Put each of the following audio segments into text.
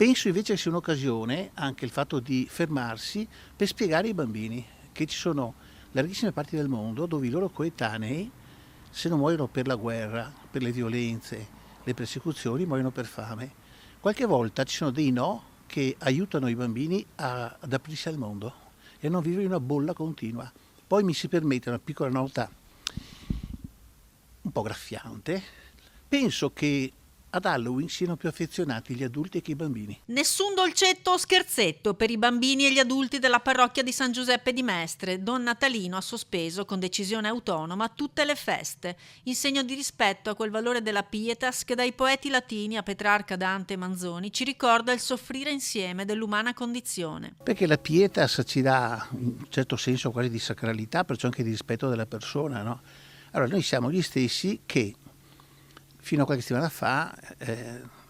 Penso invece che sia un'occasione anche il fatto di fermarsi per spiegare ai bambini che ci sono larghissime parti del mondo dove i loro coetanei, se non muoiono per la guerra, per le violenze, le persecuzioni, muoiono per fame. Qualche volta ci sono dei no che aiutano i bambini ad aprirsi al mondo e a non vivere in una bolla continua. Poi mi si permette una piccola nota un po' graffiante. Penso che ad Halloween siano più affezionati gli adulti che i bambini. Nessun dolcetto o scherzetto per i bambini e gli adulti della parrocchia di San Giuseppe di Mestre. Don Natalino ha sospeso con decisione autonoma tutte le feste, in segno di rispetto a quel valore della pietas che dai poeti latini a Petrarca, Dante e Manzoni ci ricorda il soffrire insieme dell'umana condizione. Perché la pietas ci dà in un certo senso quasi di sacralità, perciò anche di rispetto della persona, no? Allora noi siamo gli stessi che fino a qualche settimana fa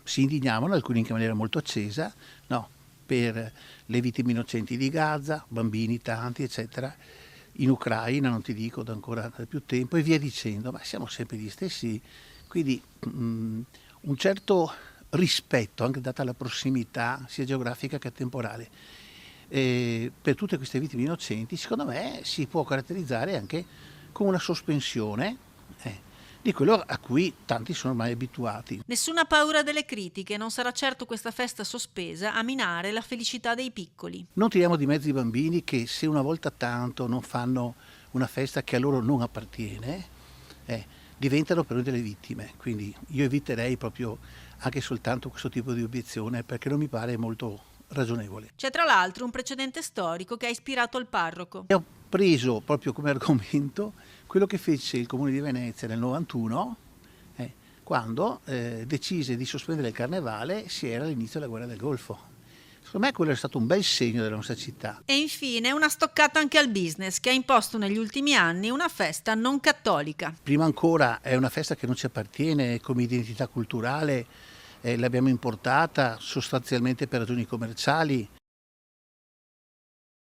si indignavano, alcuni anche in maniera molto accesa, no, per le vittime innocenti di Gaza, bambini tanti, eccetera, in Ucraina, non ti dico da ancora da più tempo, e via dicendo, ma siamo sempre gli stessi, quindi un certo rispetto, anche data la prossimità sia geografica che temporale, per tutte queste vittime innocenti, secondo me si può caratterizzare anche con una sospensione di quello a cui tanti sono ormai abituati. Nessuna paura delle critiche, non sarà certo questa festa sospesa a minare la felicità dei piccoli. Non tiriamo di mezzo i bambini che se una volta tanto non fanno una festa che a loro non appartiene, diventano per noi delle vittime. Quindi io eviterei proprio anche soltanto questo tipo di obiezione perché non mi pare molto ragionevole. C'è tra l'altro un precedente storico che ha ispirato il parroco. Ho preso proprio come argomento quello che fece il Comune di Venezia nel 91, quando decise di sospendere il carnevale, si era all'inizio della guerra del Golfo. Secondo me quello è stato un bel segno della nostra città. E infine una stoccata anche al business che ha imposto negli ultimi anni una festa non cattolica. Prima ancora è una festa che non ci appartiene come identità culturale, l'abbiamo importata sostanzialmente per ragioni commerciali.